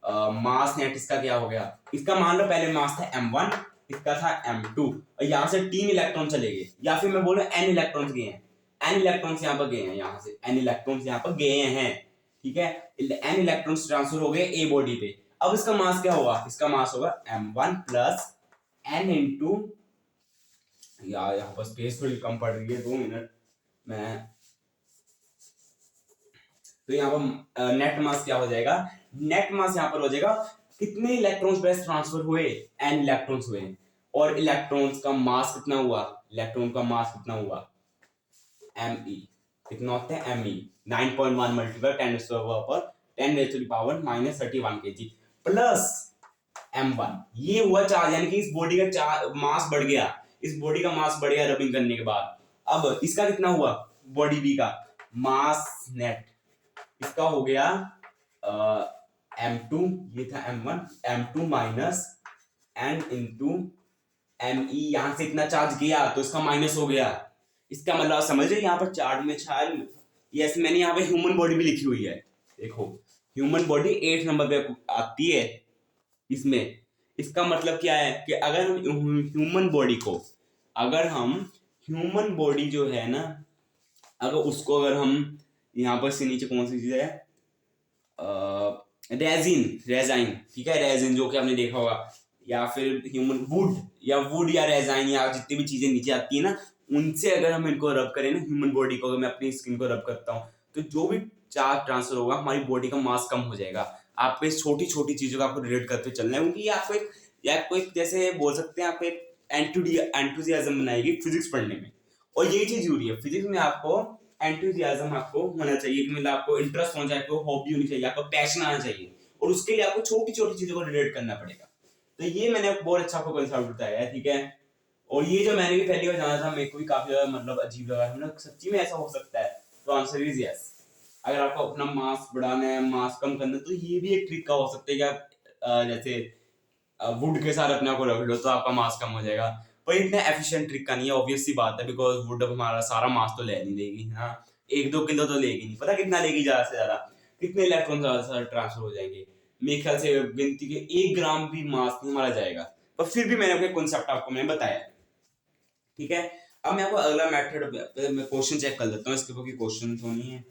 मास नेट इसका क्या हो गया? इसका मान लो पहले मास था m1, इसका था m2, और यहाँ से 3 इलेक्ट्रॉन चले गए, या फिर मैं बोलूं n इलेक्ट्रॉन्स गए हैं, n इलेक्ट्रॉन्स यहाँ पर गए हैं, यहाँ से n इलेक्ट्रॉन्स यहाँ पर गए हैं। ठीक है, n इलेक्ट्रॉन्स ट्रांसफर हो गए a बॉडी पे। अब इसका मास क्या होगा? इसका मास होगा m1 प्लस n इंटू, यार यहाँ पर स्पेस थोड़ी कम पड़ रही है, 2 मिनट में। तो यहाँ पर नेट मास क्या हो जाएगा? नेट मास यहाँ पर हो जाएगा कितने इलेक्ट्रॉन्स बस ट्रांसफर हुए, n इलेक्ट्रॉन्स हुए, और इलेक्ट्रॉन्स का मास कितना हुआ? इलेक्ट्रॉन का मास कितना हुआ? me। कितना होता है me? 9.1 multiply 10⁻⁻31 kg plus m1। ये हुआ चार्ज, यानी कि इस बॉडी का मास बढ़ गया, इस बॉडी का मास बढ़ गया रबिंग करने के बाद। अब इसका कितना हुआ? बॉडी बी का मास नेट, इसका हो गया m2, ये था m1, m2 minus n into me। यहां से इतना चार्ज गया तो इसका माइनस हो गया। इसका मतलब समझ रहे, यहाँ पर चार्ट में शायद यस, मैंने यहाँ पे ह्यूमन बॉडी भी लिखी हुई है, देखो ह्यूमन बॉडी 8 नंबर पे आती है इसमें। इसका मतलब क्या है कि अगर हम ह्यूमन बॉडी को, अगर हम ह्यूमन बॉडी जो है ना, अगर उसको अगर हम यहाँ पर से नीचे कौन सी चीज है, रेजाइन। ठीक है, रेजिन जो कि आपने देखा होगा, या फिर ह्यूमन वुड या रेजाइन या जितनी भी चीजें नीचे आती है ना, उनसे अगर हम इनको रब करें ना, ह्यूमन बॉडी को अगर मैं अपनी स्किन को रब करता हूँ, तो जो भी चार्ज ट्रांसफर होगा हमारी बॉडी का मास कम हो जाएगा। आपको इस छोटी छोटी चीजों का आपको रिलेट करते चलना है, क्योंकि आपको एक जैसे बोल सकते हैं, आपको एक एंथुसियाज्म बनाएगी फिजिक्स पढ़ने में। और यही चीज जरूरी है फिजिक्स में, आपको एंथुसियाज्म आपको होना चाहिए, मतलब आपको इंटरेस्ट होना चाहिए, आपको हॉबी होनी चाहिए, आपको पैशन आना चाहिए, और उसके लिए आपको छोटी छोटी चीजों को रिलेट करना पड़ेगा। तो ये मैंने बहुत अच्छा आपको कंसेप्ट बताया है। ठीक है, और ये जो मैंने भी पहली बार जाना था, मेरे को भी काफी ज्यादा मतलब अजीब लगा, मतलब सच्ची में ऐसा हो सकता है? तो आंसर इज यस। अगर आपको अपना मास बढ़ाना है, मास कम करना है, तो ये भी एक ट्रिक का हो सकता है कि आप जैसे वुड के साथ अपने आप को रख लो तो आपका मास कम हो जाएगा। पर इतना एफिशिएंट ट्रिक का नहीं है, ऑब्वियस सी बात है, बिकॉज वुड अब हमारा सारा मास तो ले नहीं लेगी। हाँ, 1-2 किलो तो लेगी नहीं, पता कितना लेगी ज्यादा से ज्यादा, कितने इलेक्ट्रॉन ज्यादा से ज्यादा ट्रांसफर हो जाएंगे? मेरे ख्याल से गिनती के 1 ग्राम भी मास नहीं मारा जाएगा। पर फिर भी मैंने अपने कॉन्सेप्ट आपको मैंने बताया। ठीक है, अब मैं आपको अगला मेथड में क्वेश्चन चेक कर लेता हूँ, इसके ऊपर क्वेश्चन तो नहीं है।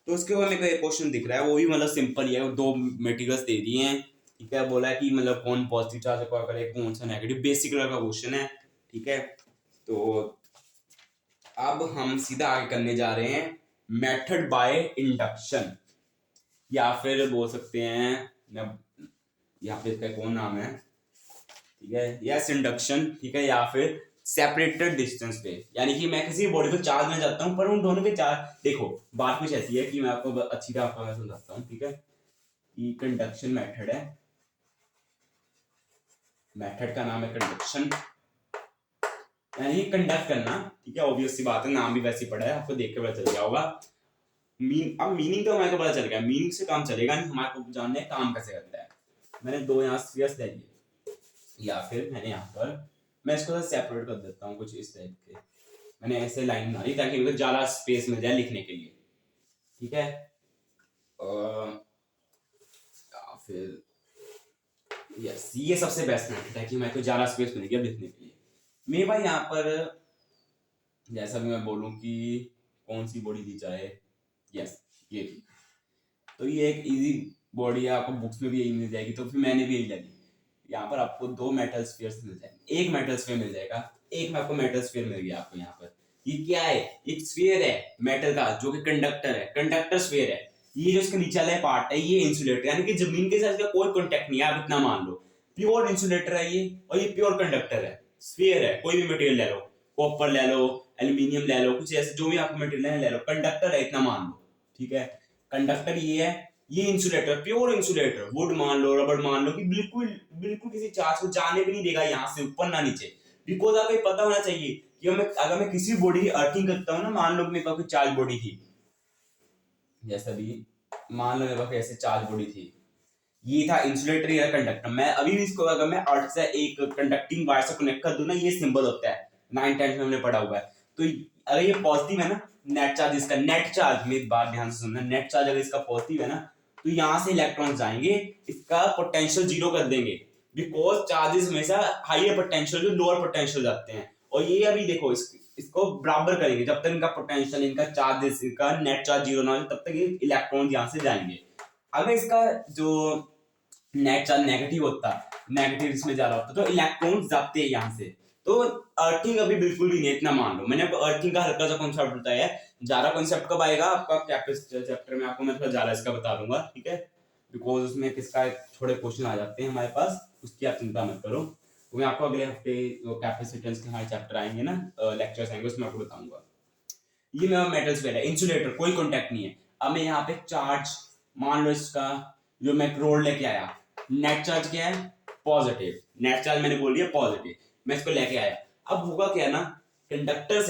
तो उसके ऊपर मेरे को एक क्वेश्चन दिख रहा है, वो भी मतलब सिंपल ही है, 2 मटेरियल्स दे दिए हैं। ठीक है, बोला है कि मतलब कौन पॉजिटिव चार्ज एक्वायर करे, कौन सा नेगेटिव, बेसिक लेवल का क्वेश्चन है। ठीक है, तो अब हम सीधा आगे करने जा रहे हैं मेथड बाय इंडक्शन, या फिर बोल सकते हैं यहाँ पे इसका कौन नाम है, ठीक है, यस इंडक्शन। ठीक है, या फिर सेपरेटेड डिस्टेंस पे, यानी कि मैं किसी बॉडी को चार्ज में जाता हूँ, पर उन दोनों के चार्ज, देखो बात कुछ ऐसी है कि मैं आपको अच्छी तरह आपको समझाता हूँ। ठीक है, कि कंडक्शन मेथड है, मेथड का नाम है कंडक्शन, यानी कंडक्ट करना। ठीक है, ऑब्वियस सी बात है, नाम भी वैसे ही पड़ा है, आपको देख के पता चल गया होगा। अब मीनिंग तो हमारे को पता चल गया, मीनिंग से काम चलेगा नहीं, हमारे को जानना है काम कैसे करता है। मैंने 2 यहाँ स्फीयर्स ले लिए, या फिर मैंने यहाँ पर, मैं इसको सेपरेट कर देता हूँ कुछ इस टाइप के, मैंने ऐसे लाइन बना ली ताकि मुझे ज्यादा स्पेस मिल जाए लिखने के लिए। ठीक है, या फिर यस, ये सबसे बेस्ट मेथड है कि मेरे को ज्यादा स्पेस मिल गया लिखने के लिए। मेरे भाई यहाँ पर जैसा भी मैं बोलूँ कि कौन सी बॉडी दी जाए, यस ये थी। तो ये एक इजी बॉडी है, आपको बुक्स में भी यही मिल जाएगी, तो फिर मैंने भी यही लगी। यहाँ पर आपको 2 मेटल स्फीयर्स मिल जाएंगे, एक मेटल स्फीयर मिल जाएगा, एक में आपको मेटल स्फीयर मिल गया आपको यहाँ पर। ये क्या है, एक स्फीयर है मेटल का जो कि कंडक्टर है, कंडक्टर स्फीयर है। ये जो इसका नीचे वाला पार्ट है ये इंसुलेटर, यानी कि जमीन के साथ इसका कोई कॉन्टेक्ट नहीं है, आप इतना मान लो। प्योर इंसुलेटर है ये, और ये प्योर कंडक्टर है, स्फीयर है। कोई भी मटेरियल ले लो, कॉपर ले लो, एल्यूमिनियम ले लो, कुछ ऐसे जो भी आपको मटेरियल ले लो, कंडक्टर है इतना मान लो, ठीक है। कंडक्टर ये है, ये इंसुलेटर, प्योर इंसुलेटर, वुड मान लो, रबड़ मान लो, कि बिल्कुल बिल्कुल किसी चार्ज को जाने भी नहीं देगा यहाँ से ऊपर ना नीचे। बिकॉज आपको ये पता होना चाहिए कि अगर मैं किसी बॉडी की अर्थिंग करता हूँ ना, मान लो मेरे पास कोई चार्ज बॉडी थी, जैसा भी मान लो मेरे पास ऐसे चार्ज बॉडी थी, ये था इंसुलेटर या कंडक्टर। मैं अभी भी इसको अगर मैं अर्थ से एक कंडक्टिंग वायर से कनेक्ट कर दूं ना, ये सिंबल होता है, 9th 10th में हमने पढ़ा हुआ है। तो अगर ये पॉजिटिव है ना, नेट चार्ज इसका, नेट चार्ज, मेरी बात ध्यान से सुनना, नेट चार्ज अगर इसका पॉजिटिव है ना, तो यहाँ से इलेक्ट्रॉन जाएंगे, इसका पोटेंशियल जीरो कर देंगे, बिकॉज चार्जेस हमेशा हाइयर पोटेंशियल जो लोअर पोटेंशियल जाते हैं। और ये अभी देखो इसको बराबर करेंगे, जब तक इनका पोटेंशियल, इनका चार्जेस, इनका नेट चार्ज जीरो ना हो, तब तक ये इलेक्ट्रॉन यहाँ से जाएंगे। अगर इसका जो नेट चार्ज नेगेटिव होता, नेगेटिव इसमें जा रहा होता, तो इलेक्ट्रॉन जाते हैं यहाँ से। तो अर्थिंग अभी बिल्कुल भी नहीं, इतना मान लो। मैंने आपको अर्थिंग का हल्का सा कॉन्सेप्ट बताया है, ज्यादा कॉन्सेप्ट कब आएगा आपका कैपेसिटर चैप्टर में, आपको मैं थोड़ा ज्यादा इसका बता दूंगा, ठीक है। बिकॉज उसमें किसका थोड़े क्वेश्चन आ जाते हैं हमारे पास, उसकी आप चिंता मत करो। तो मैं आपको अगले हफ्ते कैपेसिटेंस के हमारे चैप्टर आएंगे ना, लेक्चर्स आएंगे, उसमें आपको बताऊंगा। ये मेरा मेटल स्फीयर है, इंसुलेटर, कोई कॉन्टैक्ट नहीं है। अब मैं यहाँ पे चार्ज मान लो इसका, जो मैं रोड लेके आया, नेट चार्ज क्या है, पॉजिटिव, नेट चार्ज मैंने बोल दिया पॉजिटिव, मैं इसको लेके आया। अब होगा क्या ना, कंडक्टर्स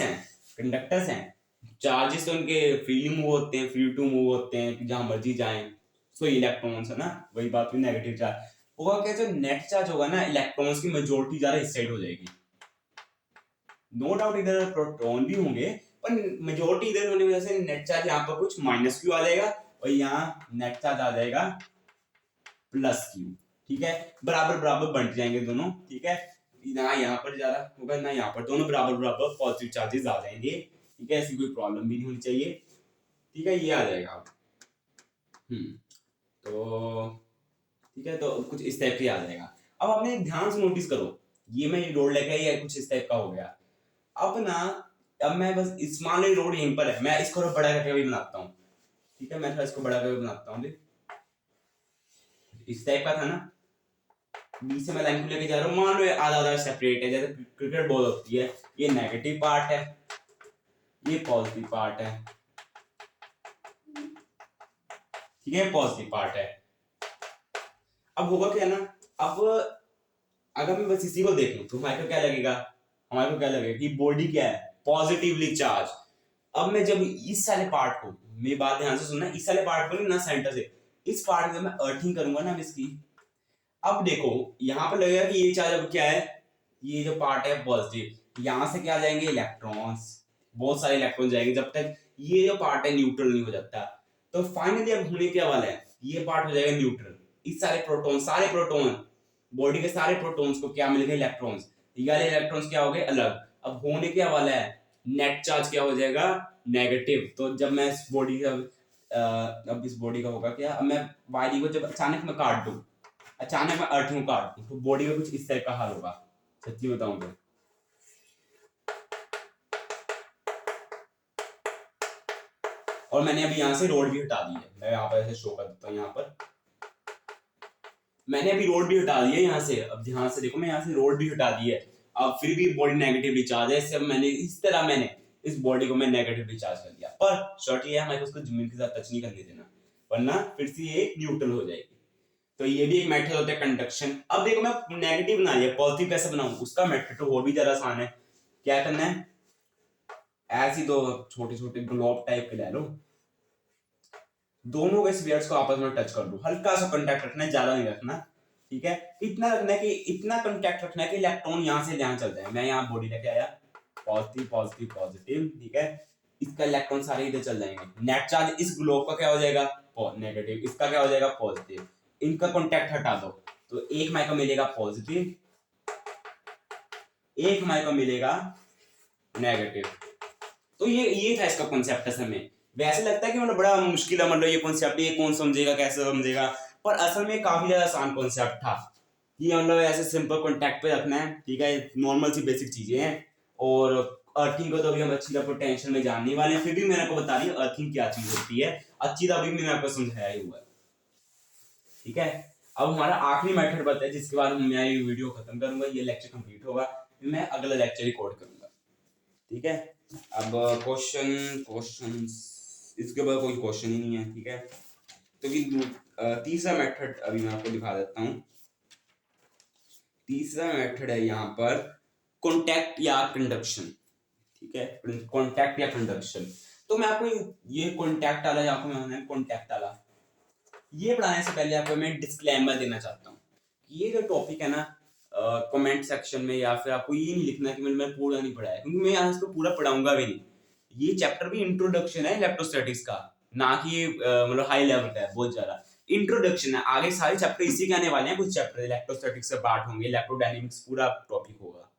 हैं, चार्जेस तो उनके फ्रीली मूव होते हैं, फ्री टू मूव होते हैं जहां मर्जी जाएं। सो इलेक्ट्रॉन्स है ना, वही बात हुई नेगेटिव चार्ज। होगा क्या, जो नेट चार्ज होगा ना, इलेक्ट्रॉन्स की मेजोरिटी ज्यादा इस साइड हो जाएगी। नो डाउट इधर प्रोटॉन भी होंगे, पर मेजोरिटी इधर होने की वजह से नेट चार्ज यहाँ पर कुछ माइनस क्यू आ जाएगा, और यहाँ नेट चार्ज आ जाएगा प्लस क्यू, ठीक है। बराबर बराबर बंट जाएंगे दोनों, ठीक है। ना यहाँ पर ज्यादा होगा ना यहाँ पर, दोनों बराबर बराबर पॉजिटिव चार्जेस आ जाएंगे, ठीक है। ऐसी कोई प्रॉब्लम भी नहीं होनी चाहिए, ठीक है। ये आ जाएगा, तो ठीक है, तो कुछ इस टाइप की आ जाएगा। अब आपने ध्यान से नोटिस करो, ये मैं रोड लेके आई, कुछ इस टाइप का हो गया। अब ना, अब मैं बस इस मान लो रोड यहीं पर है, मैं इसको बड़ा करके भी बनाता हूँ, ठीक है। मैं थोड़ा इसको बड़ा करके बनाता हूँ, इस टाइप का था ना, बी से मैं लाइन को लेके जा रहा हूँ, मान लो आधा आधा सेपरेट है, जैसे क्रिकेट बॉल होती है, ये नेगेटिव पार्ट है, ये पॉजिटिव पार्ट है, ठीक है, पॉजिटिव पार्ट है। अब होगा क्या ना, अब अगर मैं बस इसी को देखूं तो हमारे को क्या लगेगा, हमारे को क्या लगेगा कि बॉडी क्या है, पॉजिटिवली चार्ज। अब मैं जब इस वाले पार्ट को, मेरी बात ध्यान से सुनना, इस वाले पार्ट को ना सेंटर से, इस पार्ट में मैं अर्थिंग करूंगा ना इसकी, अब देखो यहाँ पर लगेगा कि ये चार्ज अब क्या है, ये जो पार्ट है पॉजिटिव, यहाँ से क्या जाएंगे इलेक्ट्रॉन्स, बहुत सारे इलेक्ट्रॉन जाएंगे, जब तक ये जो पार्ट है न्यूट्रल नहीं हो जाता। तो फाइनली अब होने क्या वाला है, ये पार्ट हो जाएगा न्यूट्रल, इस सारे प्रोटॉन बॉडी के सारे प्रोटॉन्स को क्या मिल गए, इलेक्ट्रॉन्स, ये वाले इलेक्ट्रॉन्स क्या हो गए अलग। अब होने क्या वाला है, नेट चार्ज क्या हो जाएगा, नेगेटिव। तो जब मैं इस बॉडी का अब इस बॉडी का होगा क्या, अब मैं वायरी को जब अचानक मैं काट दूं, अचानक मैं अर्थ को काट दूं, तो बॉडी का कुछ इस तरह का हाल होगा, सच्ची बताऊं तो। और मैंने अभी यहाँ से रोड भी हटा दी है, मैं यहाँ पर ऐसे शो कर देता हूँ, यहाँ पर मैंने अभी रोड भी हटा दी है यहाँ से। अब ध्यान से देखो, मैं यहाँ से रोड भी हटा दी है, अब फिर भी बॉडी नेगेटिवली चार्ज है। इससे मैंने इस तरह मैंने इस बॉडी को मैं नेगेटिवली चार्ज कर दिया, पर शॉर्ट ये है हमारे को उसको जमीन के साथ टच नहीं करने देना, वरना फिर से ये न्यूट्रल हो जाएगी। तो ये भी एक मेथड होता है कंडक्शन। अब देखो मैं नेगेटिव बना लिया, पॉजिटिव कैसे बनाऊं, उसका मेथड तो और भी ज्यादा आसान है। क्या करना है, ऐसी दो छोटे छोटे ग्लोब टाइप के ले लो, दोनों के स्फीयर्स को आपस में टच कर दो, हल्का सा कांटेक्ट रखना है, ज्यादा नहीं रखना, ठीक है। इतना रखना है कि इतना कांटेक्ट रखना है कि इलेक्ट्रॉन यहाँ से यहाँ चलता है। मैं यहाँ बॉडी लेके आया, पॉजिटिव पॉजिटिव पॉजिटिव, ठीक है। इसका इलेक्ट्रॉन सारे इधर चल जाएंगे, नेट चार्ज इस ग्लोब का क्या हो जाएगा नेगेटिव, इसका क्या हो जाएगा पॉजिटिव, इनका कांटेक्ट हटा दो, तो एक हमारे को मिलेगा पॉजिटिव, एक हमारे को मिलेगा नेगेटिव। तो ये था इसका कॉन्सेप्ट असल में। वैसे लगता है कि मतलब बड़ा मुश्किल है, मतलब ये कॉन्सेप्ट ये कौन समझेगा, कैसे समझेगा, पर असल में काफी ज्यादा आसान कॉन्सेप्ट था। ये मतलब ऐसे सिंपल कॉन्टेक्ट पे रखना है, ठीक है, नॉर्मल सी बेसिक चीजें हैं। और अर्थिंग को तो अभी हम अच्छी तरह पोटेंशियल में जानने वाले हैं, फिर भी मैंने आपको बता रही हूँ अर्थिंग क्या चीज होती है, अच्छी तरह अभी मैंने आपको समझाया ही हुआ है, ठीक है। अब हमारा आखिरी मेथड बता है जिसके बाद मैं ये वीडियो खत्म करूंगा, ये लेक्चर कंप्लीट होगा, फिर मैं अगला लेक्चर रिकॉर्ड करूंगा, ठीक है। अब क्वेश्चंस इसके बाद कोई क्वेश्चन ही नहीं है, ठीक है। तो तीसरा मेथड अभी मैं आपको दिखा देता हूँ। तीसरा मेथड है यहाँ पर कॉन्टैक्ट या कंडक्शन, ठीक है, कॉन्टैक्ट या कंडक्शन। तो मैं आपको ये कॉन्टैक्ट वाला या आपको मैं कॉन्टैक्ट वाला ये पढ़ाने से पहले आपको मैं डिस्क्लेमर देना चाहता हूँ कि ये जो टॉपिक है ना, कमेंट सेक्शन में या फिर आपको ये नहीं लिखना कि मैं पूरा नहीं पढ़ाया, क्योंकि मैं यहाँ इसको पूरा पढ़ाऊंगा भी नहीं। ये चैप्टर भी इंट्रोडक्शन है इलेक्ट्रोस्टैटिक्स का, ना कि मतलब हाई लेवल का है, बहुत ज्यादा इंट्रोडक्शन है। आगे सारे चैप्टर इसी के आने वाले हैं, कुछ चैप्टर इलेक्ट्रोस्टैटिक्स से पार्ट होंगे, इलेक्ट्रोडायनेमिक्स पूरा टॉपिक होगा।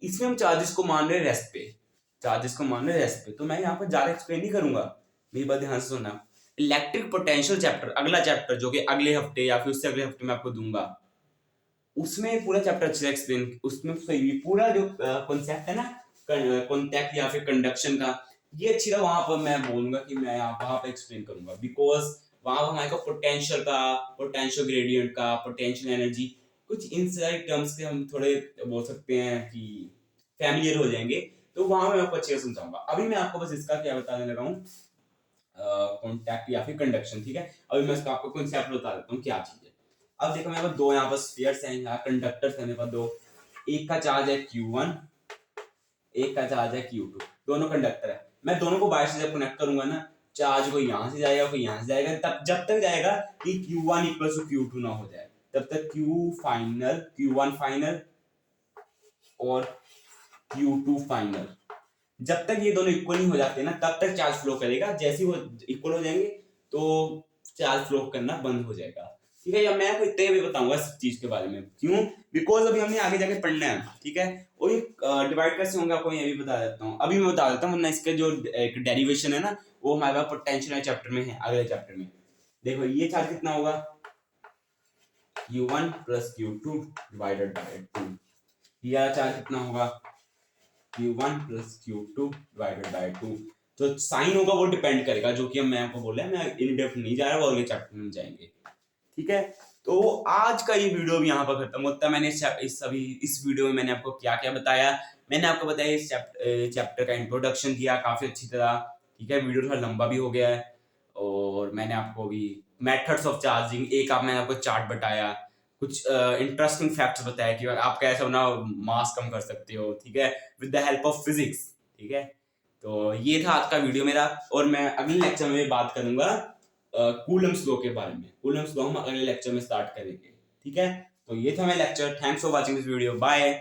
इसमें हम चार्जेस को मान रहे हैं रेस्ट पे, चार्जेस को मान रहे हैं रेस्ट पे, तो मैं यहाँ पर ज्यादा एक्सप्लेन नहीं करूंगा, मेरी बात ध्यान से सुनना। इलेक्ट्रिक पोटेंशियल चैप्टर, अगला चैप्टर जो कि अगले हफ्ते या फिर उससे अगले हफ्ते में आपको दूंगा, उसमें पूरा चैप्टर अच्छे से एक्सप्लेन, उसमें सही पूरा जो कॉन्सेप्ट है ना कॉन्टैक्ट या फिर कंडक्शन का, ये अच्छी तरह वहां पर मैं बोलूंगा कि मैं वहां पर एक्सप्लेन करूंगा, बिकॉज वहां हमारे को पोटेंशियल का, पोटेंशियल ग्रेडियंट का, पोटेंशियल एनर्जी, कुछ इनसाइड टर्म्स से हम थोड़े बोल सकते हैं कि फैमिलियर हो जाएंगे, तो वहां मैं आपको अच्छे से समझाऊंगा। अभी मैं आपको बस इसका क्या बताने लगा हूँ, कॉन्टैक्ट या फिर कंडक्शन, ठीक है। अभी मैं इसका आपको कॉन्सेप्ट बता देता हूँ क्या चीज है। अब देखो मेरे पास दो यहाँ पर स्फीयर्स हैं, यहाँ कंडक्टर्स हैं मेरे पास दो, एक का चार्ज है Q1, एक का चार्ज है Q2, दोनों कंडक्टर है। मैं दोनों को बाहर से जब कनेक्ट करूंगा ना, चार्ज कोई यहाँ से जाएगा कोई यहाँ से जाएगा, तब जब तक जाएगा कि Q1 इक्वल टू Q2 ना हो जाए, तब तक Q1 फाइनल और Q2 फाइनल, जब तक ये दोनों इक्वल नहीं हो जाते ना तब तक चार्ज फ्लो करेगा। जैसे ही वो इक्वल हो जाएंगे तो चार्ज फ्लो करना बंद हो जाएगा, ठीक है। या मैं आपको इतने भी बताऊंगा इस चीज के बारे में, क्यों, बिकॉज अभी हमने आगे जाके पढ़ना है, ठीक है। और ये डिवाइड कैसे होंगे आपको ये भी बता देता हूँ, अभी मैं बता देता हूँ, वरना इसके जो एक डेरिवेशन है ना वो हमारे पास पोटेंशियल चैप्टर में है, अगले चैप्टर में। देखो ये चार्ज कितना होगा, Q1 plus Q2 divided by 2, ये चार्ज कितना होगा, Q1 plus Q2 divided by 2। जो साइन होगा वो डिपेंड करेगा, जो कि मैं आपको बोला है, मैं इन डेप्थ नहीं जा रहा, वो अगले चैप्टर में जाएंगे, ठीक है। तो आज का ये वीडियो भी यहाँ पर खत्म होता है। मैंने इस वीडियो में मैंने आपको क्या क्या बताया, मैंने आपको बताया इस चैप्टर का इंट्रोडक्शन दिया काफी अच्छी तरह, ठीक है। वीडियो थोड़ा लंबा भी हो गया है, और मैंने आपको भी मेथड्स ऑफ चार्जिंग, एक मैंने आपको चार्ट बताया, कुछ इंटरेस्टिंग फैक्ट्स बताया कि आप कैसे अपना मास कम कर सकते हो, ठीक है, with the help of physics, ठीक है। तो ये था आज का वीडियो मेरा, और मैं अगले लेक्चर में बात करूंगा कूलम्स लॉ के बारे में। कूलम्स लॉ हम अगले लेक्चर में स्टार्ट करेंगे, ठीक है। तो ये था मेरा lecture, thanks for watching this video, bye.